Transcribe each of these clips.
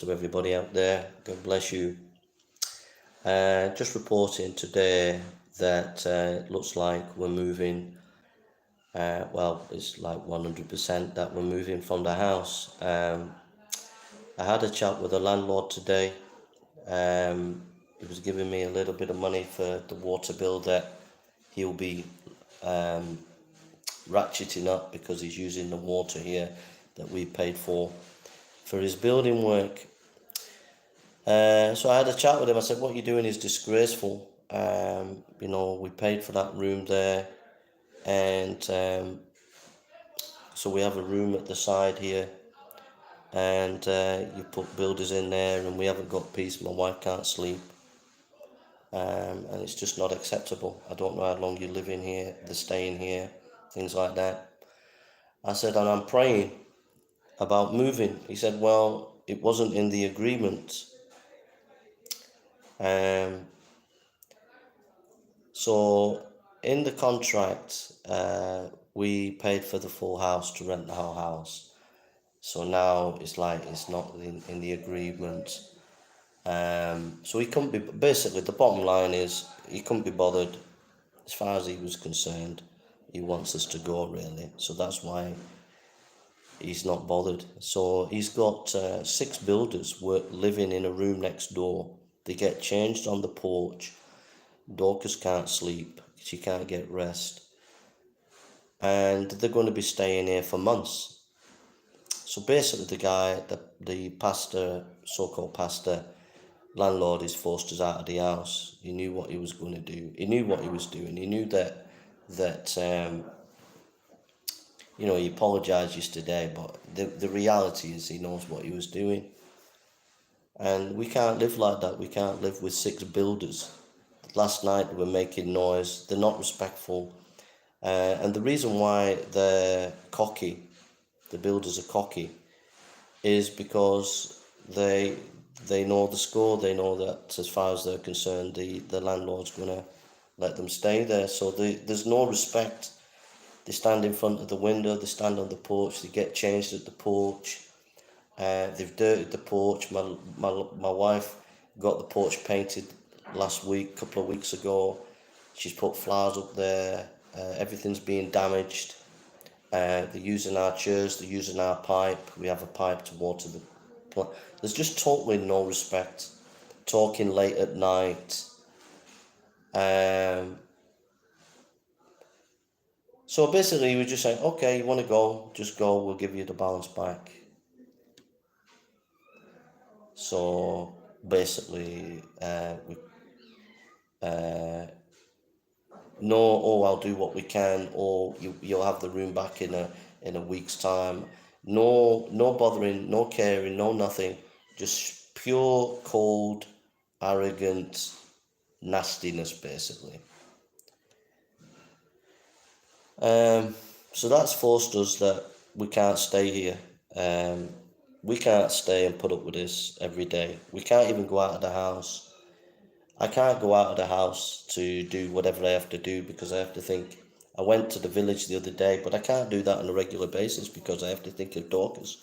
to everybody out there. God bless you. Just reporting today that it looks like we're moving. Well, it's like 100% that we're moving from the house. I had a chat with the landlord today. He was giving me a little bit of money for the water bill that he'll be ratcheting up because he's using the water here that we paid for his building work. So I had a chat with him. I said, what you're doing is disgraceful. We paid for that room there, and so we have a room at the side here, and you put builders in there, and we haven't got peace. My wife can't sleep, and it's just not acceptable. I don't know how long you live in here, they're staying here, things like that. I said, and I'm praying about moving. He said, well, it wasn't in the agreement. So in the contract, we paid for the full house to rent the whole house. So now it's like it's not in the agreement. So he couldn't be, basically the bottom line is he couldn't be bothered as far as he was concerned. He wants us to go really. So that's why he's not bothered. So he's got 6 builders living in a room next door. They get changed on the porch. Dorcas can't sleep. She can't get rest. And they're going to be staying here for months. So basically the guy, the pastor, so-called pastor, landlord, is forced us out of the house. He knew what he was going to do. He knew what he was doing. He knew that he apologised yesterday, but the reality is he knows what he was doing. And we can't live like that. We can't live with 6 builders. Last night they were making noise. They're not respectful. And the reason why they're cocky, the builders are cocky, is because they know the score. They know that as far as they're concerned, the landlord's going to let them stay there. So there's no respect. They stand in front of the window. They stand on the porch. They get changed at the porch. They've dirtied the porch. My wife got the porch painted last week, a couple of weeks ago. She's put flowers up there. Everything's being damaged. They're using our chairs. They're using our pipe. We have a pipe to water the plant. There's just totally no respect. Talking late at night. So basically we just say, okay, you want to go, just go, we'll give you the balance back. So basically no, I'll do what we can, or you'll have the room back in a week's time. No bothering, no caring, no nothing. Just pure, cold, arrogant nastiness, basically. So that's forced us that we can't stay here. We can't stay and put up with this every day. We can't even go out of the house. I can't go out of the house to do whatever I have to do because I have to think. I went to the village the other day, but I can't do that on a regular basis because I have to think of Dorcas.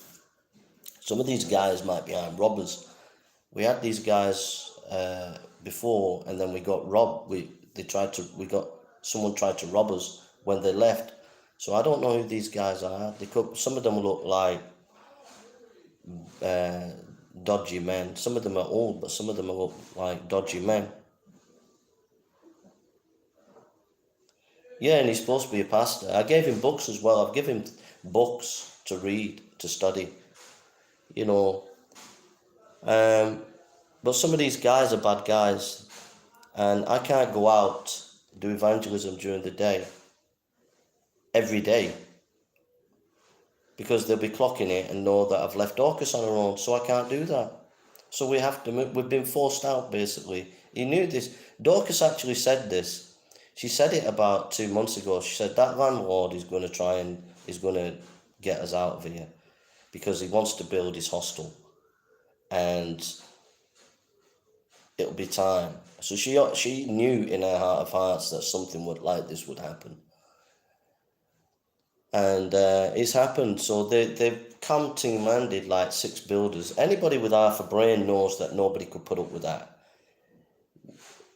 Some of these guys might be armed robbers. We had these guys before, and then we got robbed. Someone tried to rob us when they left. So I don't know who these guys are. Some of them look like dodgy men. Some of them are old, but some of them look like dodgy men. Yeah, and he's supposed to be a pastor. I gave him books as well. I've given him books to read, to study, But some of these guys are bad guys, and I can't go out, do evangelism during the day, every day, because they'll be clocking it and know that I've left Dorcas on her own, so I can't do that. So we have to move. We've been forced out, basically. He knew this. Dorcas actually said this. She said it about 2 months ago. She said that landlord is going to get us out of here because he wants to build his hostel, and it'll be time. So she knew in her heart of hearts that something like this would happen. And it's happened. So they've counting-manded like 6 builders. Anybody with half a brain knows that nobody could put up with that.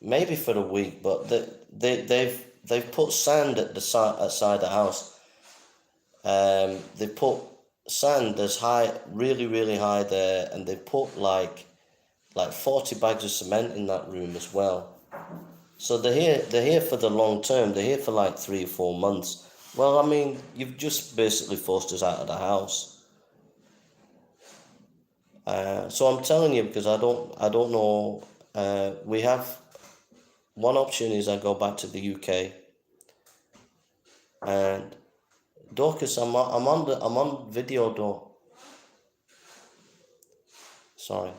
Maybe for a week, but they've put sand at the outside the house. They put sand as high, really, really high there, and they put like 40 bags of cement in that room as well. So they're here for the long term. They're here for like 3 or 4 months. Well, I mean, you've just basically forced us out of the house. So I'm telling you because I don't know. We have one option is I go back to the UK, and Dorcas, I'm on video, Sorry.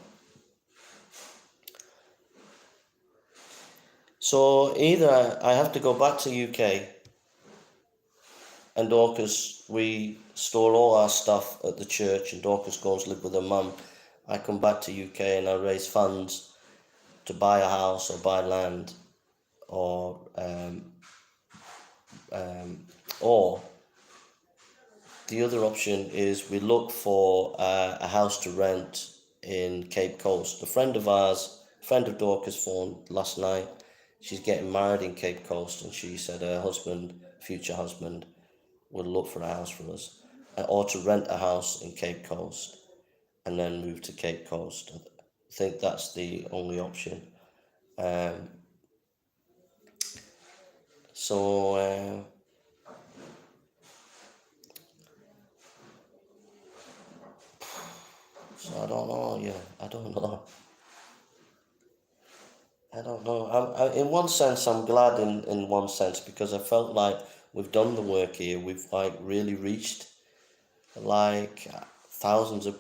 So either I have to go back to UK, and Dorcas, we store all our stuff at the church, and Dorcas goes live with her mum. I come back to UK and I raise funds to buy a house or buy land, or the other option is we look for a house to rent in Cape Coast. A friend of Dorcas phoned last night. She's getting married in Cape Coast, and she said her future husband, will look for a house for us, or to rent a house in Cape Coast and then move to Cape Coast. I think that's the only option. So I don't know. Yeah, I don't know. I don't know. In one sense, I'm glad in one sense because I felt like we've done the work here. We've like really reached like thousands of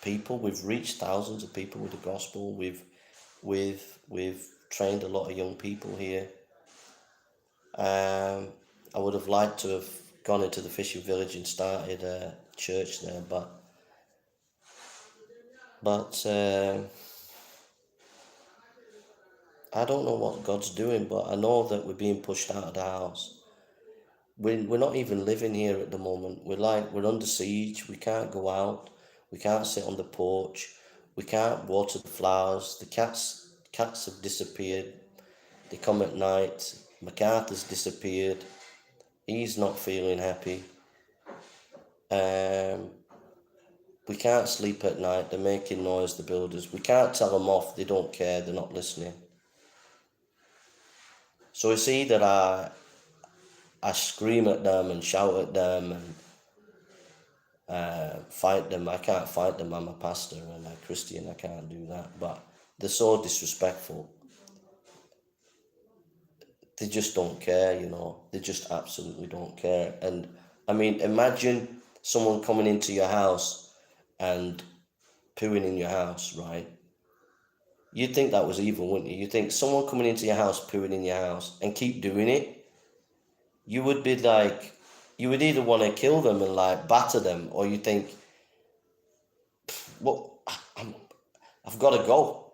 people. We've reached thousands of people with the gospel. We've trained a lot of young people here. I would have liked to have gone into the fishing village and started a church there, but I don't know what God's doing, but I know that we're being pushed out of the house. We're not even living here at the moment. We're under siege. We can't go out. We can't sit on the porch. We can't water the flowers. The cats have disappeared. They come at night. MacArthur's disappeared. He's not feeling happy. We can't sleep at night. They're making noise, the builders. We can't tell them off. They don't care. They're not listening. So it's either I scream at them and shout at them and fight them. I can't fight them. I'm a pastor and a Christian. I can't do that. But they're so disrespectful. They just don't care, They just absolutely don't care. And I mean, imagine someone coming into your house and pooing in your house, right? You'd think that was evil, wouldn't you? You'd think someone coming into your house, pooing in your house, and keep doing it. You would be like, you would either want to kill them and like batter them, or you think, well, I've got to go.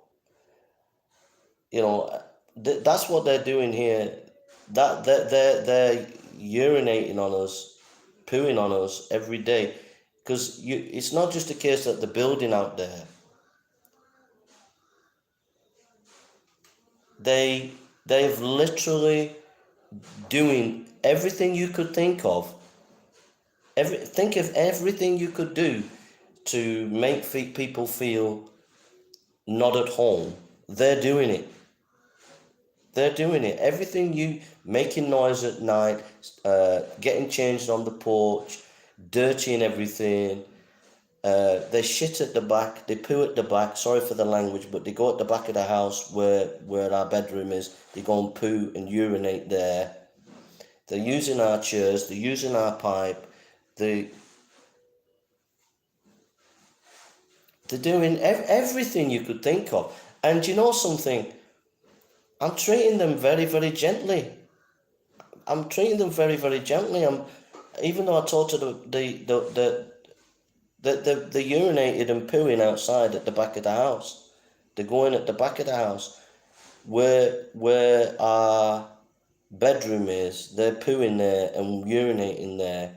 That's what they're doing here. That they're urinating on us, pooing on us every day, because it's not just a case that the building out there. They've literally doing everything you could think of. Think of everything you could do to make people feel not at home. They're doing it. They're doing it. Everything making noise at night, getting changed on the porch, dirtying everything. They shit at the back, they poo at the back, sorry for the language, but they go at the back of the house where our bedroom is, they go and poo and urinate there. They're using our chairs, they're using our pipe, they're doing everything you could think of. And you know something? I'm treating them very, very gently. I'm treating them very, very gently. Even though I talked to the urinated and pooing outside at the back of the house. They're going at the back of the house where our bedroom is, they're pooing there and urinating there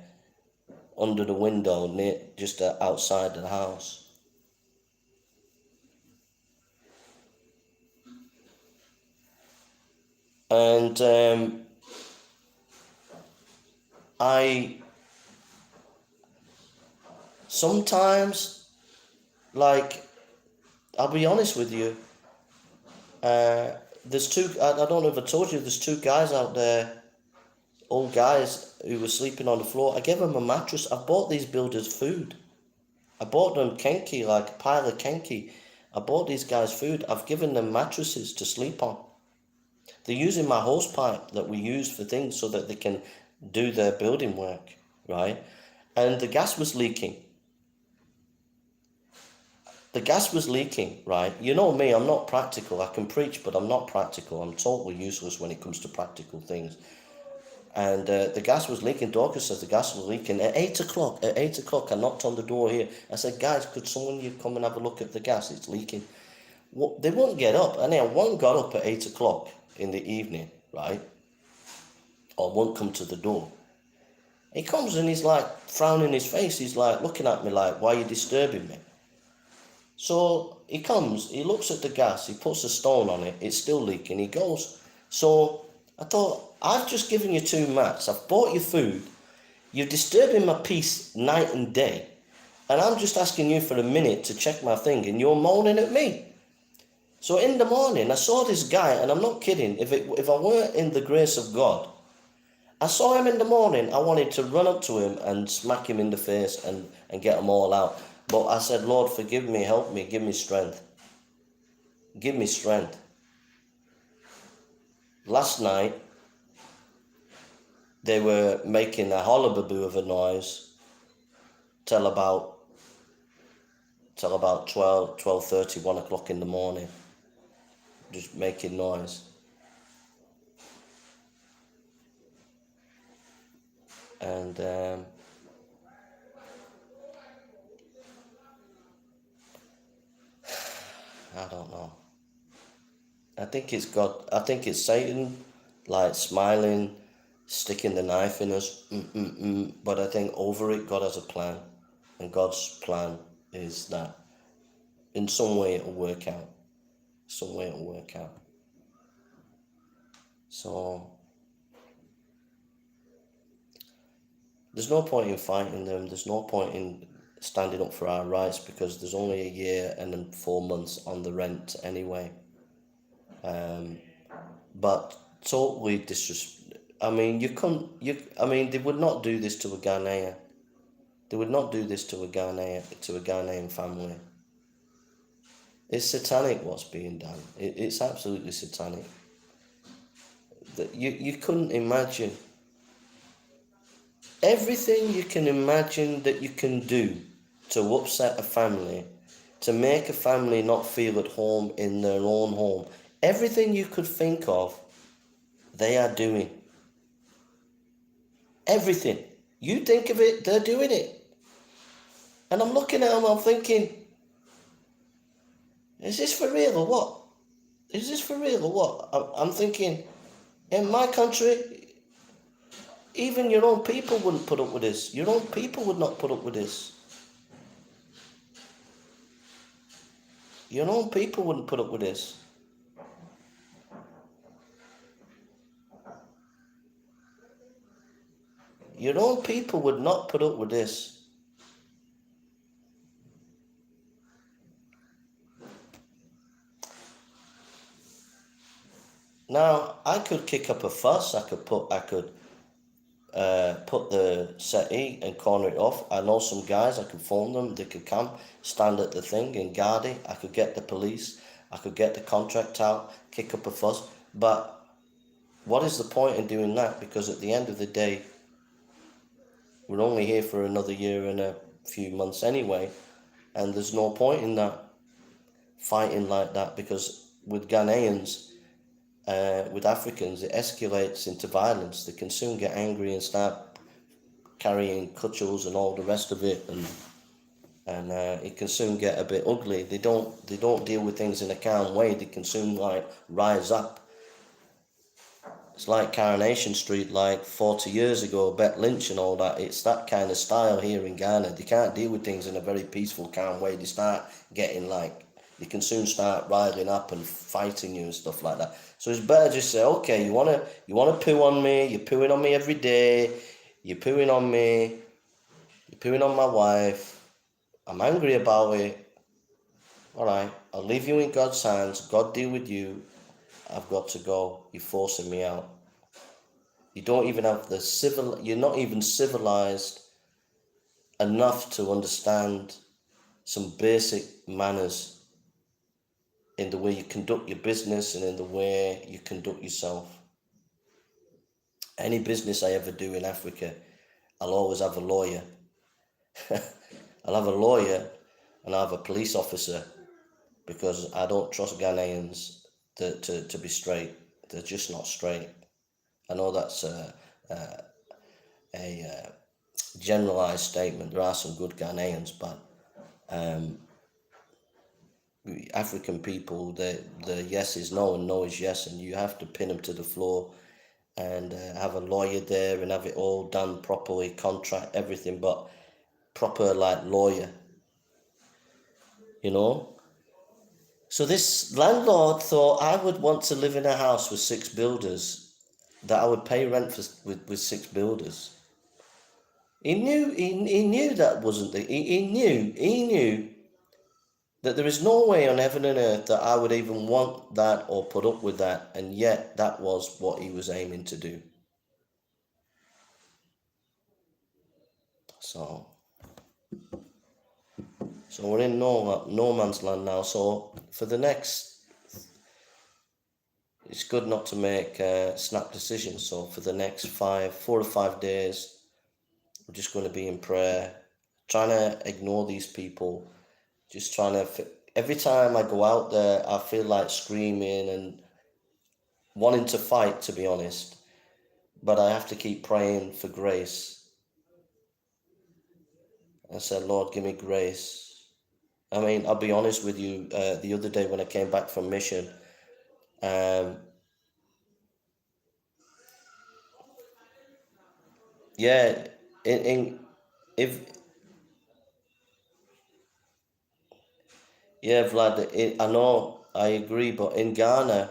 under the window, near, just outside the house. And I sometimes, like, I'll be honest with you, there's two, I don't know if I told you, there's two guys out there, old guys, who were sleeping on the floor. I gave them a mattress. I bought these builders food. I bought them kenki, like a pile of kenki. I bought these guys food. I've given them mattresses to sleep on. They're using my hose pipe that we use for things so that they can do their building work, right? And the gas was leaking. The gas was leaking, right? You know me, I'm not practical. I can preach, but I'm not practical. I'm totally useless when it comes to practical things. And the gas was leaking. Dorcas says the gas was leaking. At 8 o'clock, I knocked on the door here. I said, guys, could someone you come and have a look at the gas? It's leaking. Well, they wouldn't get up. And then one got up at 8 o'clock in the evening, right? Or won't come to the door. He comes and he's like frowning his face. He's like looking at me like, why are you disturbing me? So he comes, he looks at the gas, he puts a stone on it, it's still leaking, he goes. So I thought, I've just given you 2 mats, I've bought you food, you're disturbing my peace night and day, and I'm just asking you for a minute to check my thing, and you're moaning at me. So in the morning, I saw this guy, and I'm not kidding, if I weren't in the grace of God, I saw him in the morning, I wanted to run up to him and smack him in the face and get them all out. But I said, Lord, forgive me, help me, give me strength. Give me strength. Last night, they were making a hullabaloo of a noise till about 12:30, 1 o'clock in the morning. Just making noise. And I don't know. I think it's God. I think it's Satan, like smiling, sticking the knife in us. But I think over it, God has a plan, and God's plan is that in some way it'll work out. Some way it'll work out. So there's no point in fighting them. There's no point in standing up for our rights because there's only a year and then 4 months on the rent anyway. But totally I mean, they would not do this to a Ghanaian. They would not do this to a Ghanaian family. It's satanic what's being done. It's absolutely satanic. You couldn't imagine. Everything you can imagine that you can do to upset a family, to make a family not feel at home in their own home, everything you could think of, they are doing. Everything. You think of it, they're doing it. And I'm looking at them, I'm thinking, is this for real or what? Is this for real or what? I'm thinking, in my country, even your own people wouldn't put up with this. Your own people would not put up with this. Your own people wouldn't put up with this. Your own people would not put up with this. Now, I could kick up a fuss. I could put the settee and corner it off. I know some guys. I could phone them. They could come, stand at the thing and guard it. I could get the police. I could get the contract out, kick up a fuss. But what is the point in doing that? Because at the end of the day, we're only here for another year and a few months anyway, and there's no point in that, fighting like that, because with Ghanaians, with Africans, it escalates into violence. They can soon get angry and start carrying cudgels and all the rest of it, and it can soon get a bit ugly. They don't deal with things in a calm way. They can soon rise up. It's like Coronation Street, like 40 years ago, Bet Lynch and all that. It's that kind of style here in Ghana. They can't deal with things in a very peaceful, calm way. They start getting like, they can soon start riling up and fighting you and stuff like that. So it's better just say, okay, you wanna poo on me, you're pooing on me every day, you're pooing on me, you're pooing on my wife, I'm angry about it. Alright, I'll leave you in God's hands, God deal with you, I've got to go, you're forcing me out. You don't even have you're not even civilized enough to understand some basic manners in the way you conduct your business and in the way you conduct yourself. Any business I ever do in Africa, I'll always have a lawyer. I'll have a lawyer and I'll have a police officer, because I don't trust Ghanaians to be straight. They're just not straight. I know that's a generalized statement. There are some good Ghanaians, but African people, the yes is no and no is yes, and you have to pin them to the floor and have a lawyer there and have it all done properly, contract, everything, but proper like lawyer, you know. So this landlord thought I would want to live in a house with 6 builders, that I would pay rent with 6 builders. He knew that wasn't the, he knew that there is no way on heaven and earth that I would even want that or put up with that, and yet that was what he was aiming to do. So we're in no man's land now. So for the next, it's good not to make snap decisions. So for the next 4 or 5 days, I'm just going to be in prayer, trying to ignore these people, just trying to, every time I go out there, I feel like screaming and wanting to fight, to be honest, but I have to keep praying for grace. I said, Lord, give me grace. I mean, I'll be honest with you, the other day when I came back from mission, yeah, Vlad, I know, I agree, but in Ghana,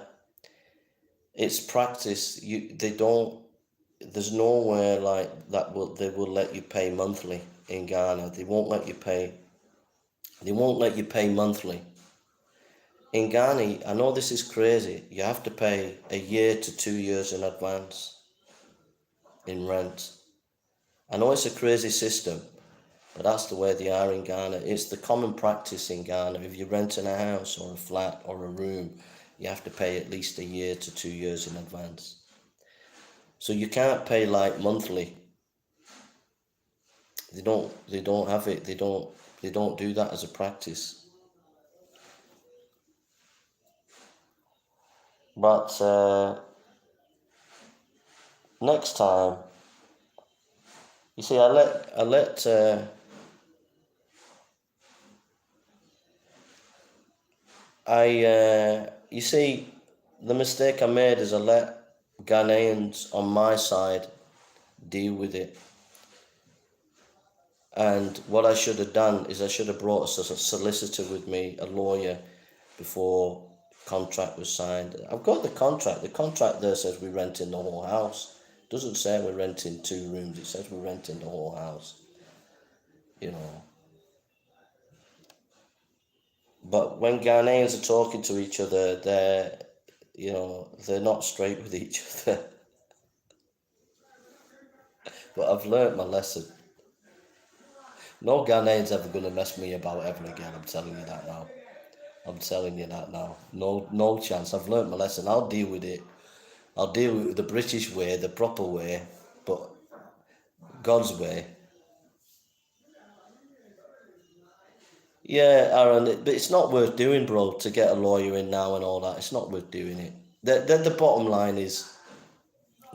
it's practice. There's nowhere like that they will let you pay monthly in Ghana. They won't let you pay monthly. In Ghana, I know this is crazy, you have to pay a year to 2 years in advance in rent. I know it's a crazy system, but that's the way they are in Ghana. It's the common practice in Ghana. If you're renting a house or a flat or a room, you have to pay at least a year to 2 years in advance. So you can't pay like monthly. They don't have it. They don't do that as a practice. But next time, you see, you see, the mistake I made is I let Ghanaians on my side deal with it. And what I should have done is I should have brought a solicitor with me, a lawyer, before contract was signed. I've got the contract. The contract there says we're renting the whole house. It doesn't say we're renting 2 rooms. It says we're renting the whole house. You know. But when Ghanaians are talking to each other, they're not straight with each other. But I've learnt my lesson. No Ghanaian's ever going to mess me about ever again. I'm telling you that now. No chance. I've learnt my lesson. I'll deal with it. I'll deal with it the British way, the proper way, but God's way. Yeah, Aaron, but it's not worth doing, bro, to get a lawyer in now and all that. It's not worth doing it. The bottom line is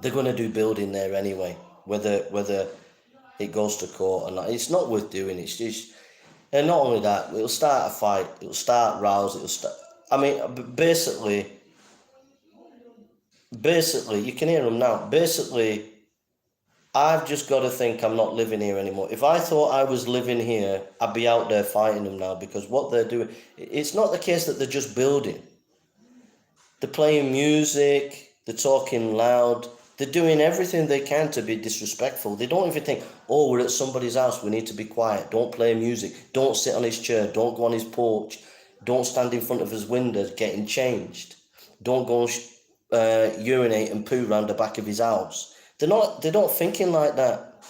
they're going to do building there anyway, whether it goes to court or not. It's not worth doing. It's just, and not only that, it'll start a fight. It'll start rows. I mean, basically, basically, you can hear them now. Basically, I've just got to think I'm not living here anymore. If I thought I was living here, I'd be out there fighting them now, because what they're doing, it's not the case that they're just building. They're playing music, they're talking loud, they're doing everything they can to be disrespectful. They don't even think, oh, we're at somebody's house, we need to be quiet. Don't play music. Don't sit on his chair. Don't go on his porch. Don't stand in front of his windows getting changed. Don't go urinate and poo around the back of his house. They're not thinking like that.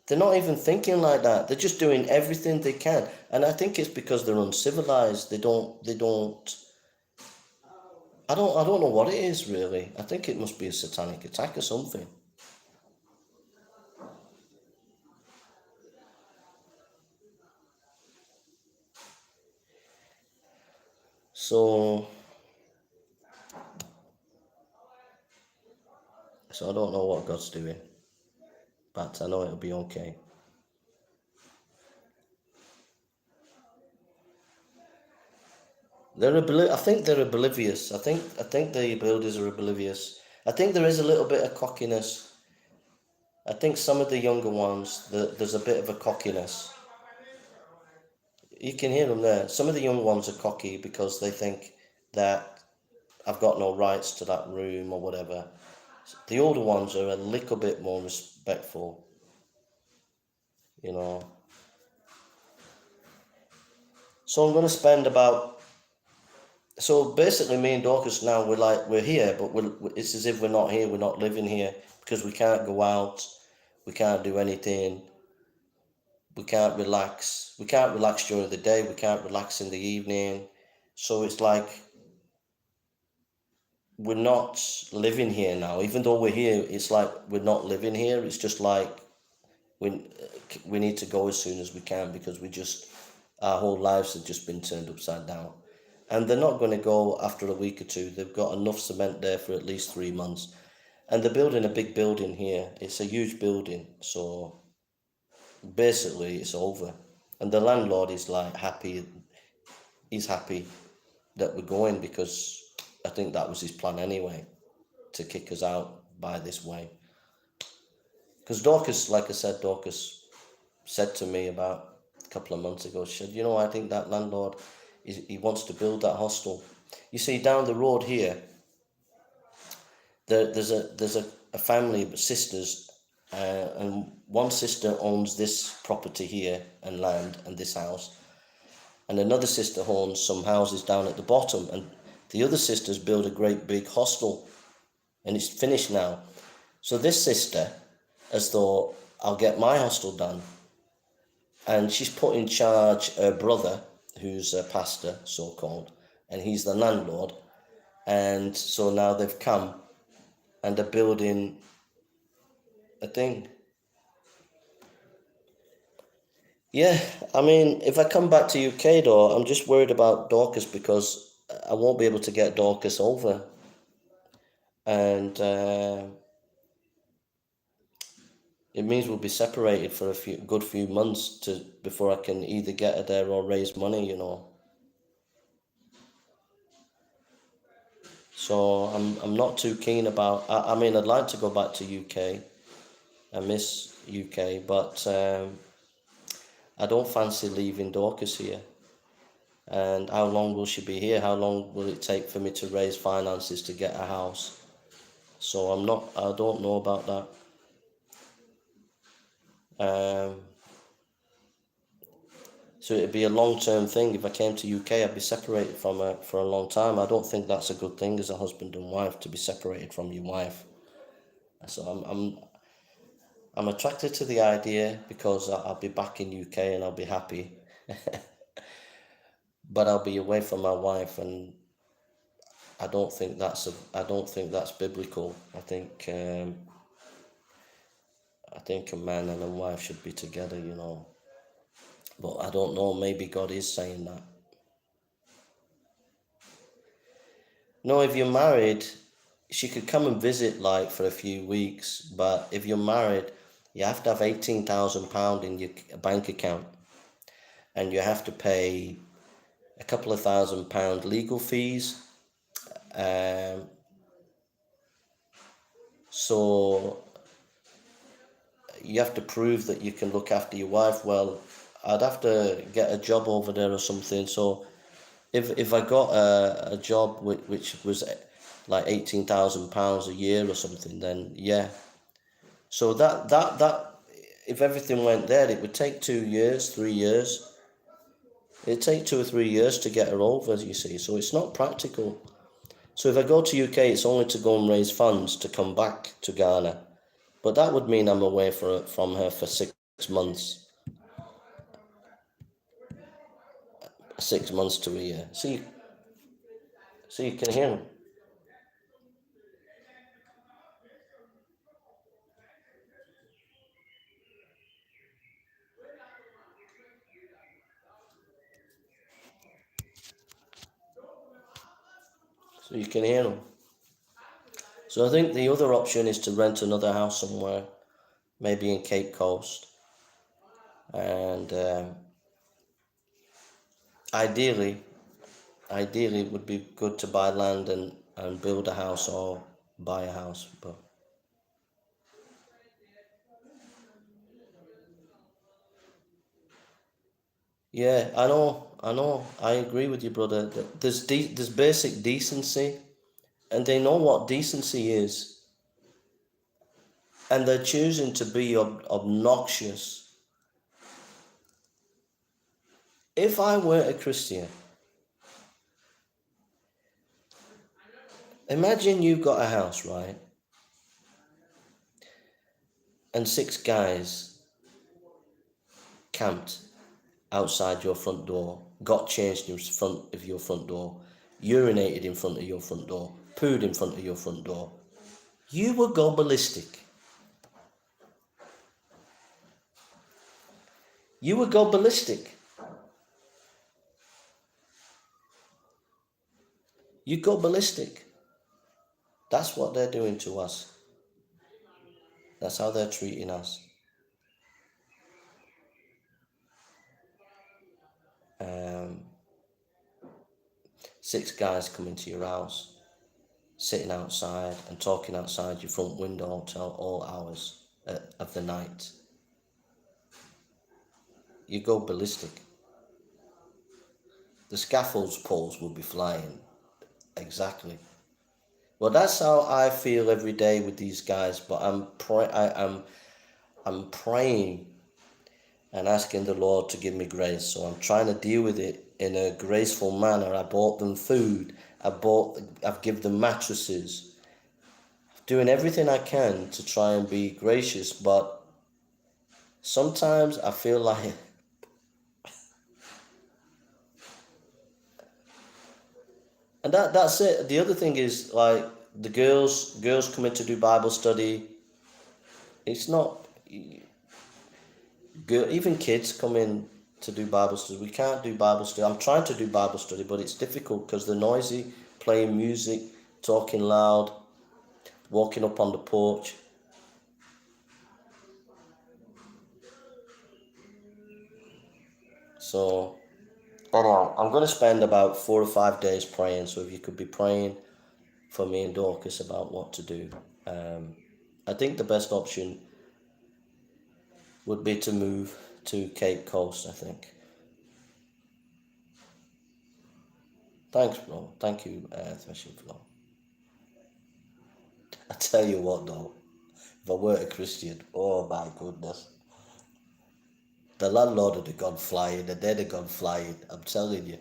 They're not even thinking like that. They're just doing everything they can. And I think it's because they're uncivilized. They don't I don't know what it is really. I think it must be a satanic attack or something. So I don't know what God's doing, but I know it'll be okay. I think they're oblivious. I think the builders are oblivious. I think there is a little bit of cockiness. I think some of the younger ones, there's a bit of a cockiness. You can hear them there. Some of the young ones are cocky because they think that I've got no rights to that room or whatever. The older ones are a little bit more respectful, you know. So I'm going to spend about. So basically, me and Dorcas now we're here, but it's as if we're not here. We're not living here because we can't go out, we can't do anything, we can't relax. We can't relax during the day. We can't relax in the evening. So it's like we're not living here now. Even though we're here, it's like we're not living here. It's just like we need to go as soon as we can because our whole lives have just been turned upside down. And they're not going to go after a week or two. They've got enough cement there for at least 3 months. And they're building a big building here. It's a huge building. So basically it's over. And the landlord is like happy. He's happy that we're going because I think that was his plan anyway, to kick us out by this way. Because Dorcas, like I said, Dorcas said to me about a couple of months ago, she said, I think that landlord, he wants to build that hostel. You see, down the road here, there's a family of sisters, and one sister owns this property here and land and this house, and another sister owns some houses down at the bottom, and the other sisters build a great big hostel, and it's finished now. So this sister has thought, I'll get my hostel done, and she's put in charge her brother, who's a pastor, so-called, and he's the landlord, and so now they've come and they're building a thing. Yeah, I mean, if I come back to UK though, I'm just worried about Dorcas because I won't be able to get Dorcas over. And it means we'll be separated for a good few months before I can either get her there or raise money, So I'm not too keen about. I mean, I'd like to go back to UK. I miss UK, but I don't fancy leaving Dorcas here. And how long will she be here? How long will it take for me to raise finances to get a house? So I don't know about that. So it'd be a long-term thing. If I came to UK, I'd be separated from her for a long time. I don't think that's a good thing as a husband and wife, to be separated from your wife. So I'm attracted to the idea because I'll be back in UK and I'll be happy. But I'll be away from my wife, and I don't think that's biblical. I think a man and a wife should be together, But I don't know, maybe God is saying that. No, if you're married, she could come and visit like for a few weeks, but if you're married, you have to have £18,000 in your bank account, and you have to pay a couple of £1,000 legal fees, So you have to prove that you can look after your wife. Well, I'd have to get a job over there or something. So if I got a job which was like £18,000 a year or something, then yeah. So that if everything went there, it would take 2 years, 3 years. It'd take 2 or 3 years to get her over, you see. So it's not practical. So if I go to UK, it's only to go and raise funds to come back to Ghana. But that would mean I'm away from her for 6 months. 6 months to a year. See, you can hear him. So you can hear him. So I think the other option is to rent another house somewhere, maybe in Cape Coast. And ideally, it would be good to buy land and build a house or buy a house. But yeah, I know, I agree with you, brother. There's basic decency, and they know what decency is, and they're choosing to be obnoxious. If I were a Christian, imagine you've got a house, right? And 6 guys camped outside your front door, got changed in front of your front door, urinated in front of your front door, pooed in front of your front door. You would go ballistic. You would go ballistic. You go ballistic. That's what they're doing to us. That's how they're treating us. 6 guys coming to your house, sitting outside and talking outside your front window till all hours of the night. You go ballistic. The scaffolds poles will be flying. Exactly. Well, that's how I feel every day with these guys. But I'm praying and asking the Lord to give me grace. So I'm trying to deal with it in a graceful manner. I bought them food. I've given them mattresses. Doing everything I can to try and be gracious, but sometimes I feel like and that's it. The other thing is like the girls coming to do Bible study. It's not even kids come in to do Bible study. We can't do Bible study. I'm trying to do Bible study, but it's difficult because they're noisy, playing music, talking loud, walking up on the porch. So, anyhow, I'm going to spend about 4 or 5 days praying. So if you could be praying for me and Dorcas about what to do. I think the best option would be to move to Cape Coast, I think. Thanks, bro. Thank you, Threshing Floor. I tell you what, though, if I were a Christian, oh my goodness, the landlord would have gone flying, and they'd have gone flying, I'm telling you.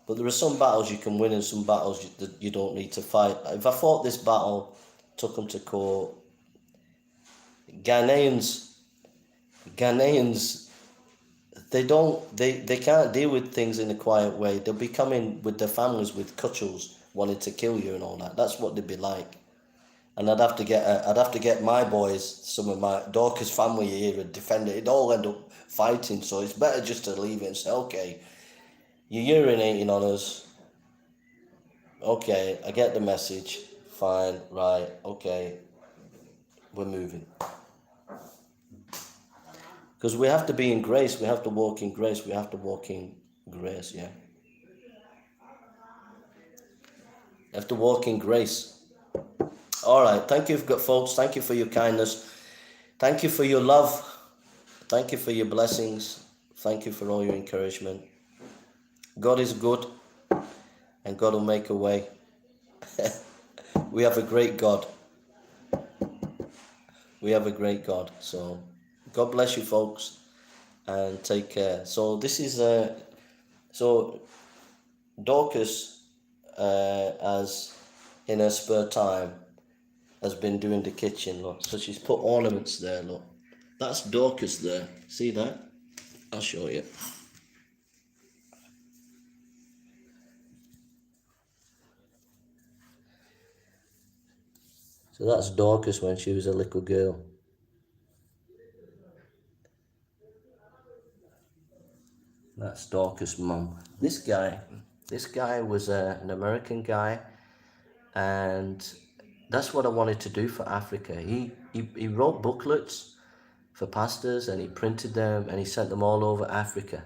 But there are some battles you can win and some battles that you don't need to fight. If I fought this battle, took them to court, Ghanaians, they can't deal with things in a quiet way. They'll be coming with their families with cudgels, wanting to kill you and all that. That's what they'd be like. And I'd have to get my boys, some of my Dorcas family here, and defend it. It'd all end up fighting. So it's better just to leave it and say, okay, you're urinating on us. Okay, I get the message. Fine, right, okay, we're moving. Because we have to be in grace. We have to walk in grace. We have to walk in grace, yeah. We have to walk in grace. All right. Thank you, folks. Thank you for your kindness. Thank you for your love. Thank you for your blessings. Thank you for all your encouragement. God is good, and God will make a way. We have a great God. We have a great God. So God bless you, folks, and take care. So this is so Dorcas, as in her spare time, has been doing the kitchen. Look, so she's put ornaments there. Look, that's Dorcas there. See that? I'll show you. So that's Dorcas when she was a little girl. That's Dorcas' mum. This guy was an American guy, and that's what I wanted to do for Africa. He wrote booklets for pastors, and he printed them, and he sent them all over Africa.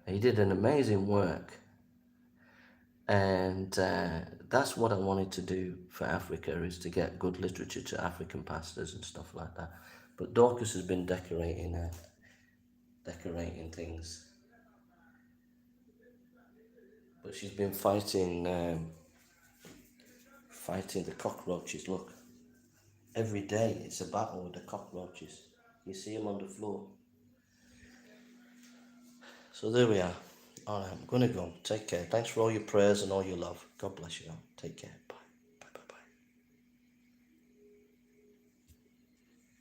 He did an amazing work, and that's what I wanted to do for Africa, is to get good literature to African pastors and stuff like that. But Dorcas has been decorating things, but she's been fighting the cockroaches. Look, every day it's a battle with the cockroaches. You see them on the floor. So there we are. All right, I'm gonna go. Take care. Thanks for all your prayers and all your love. God bless you all. Take care. Bye.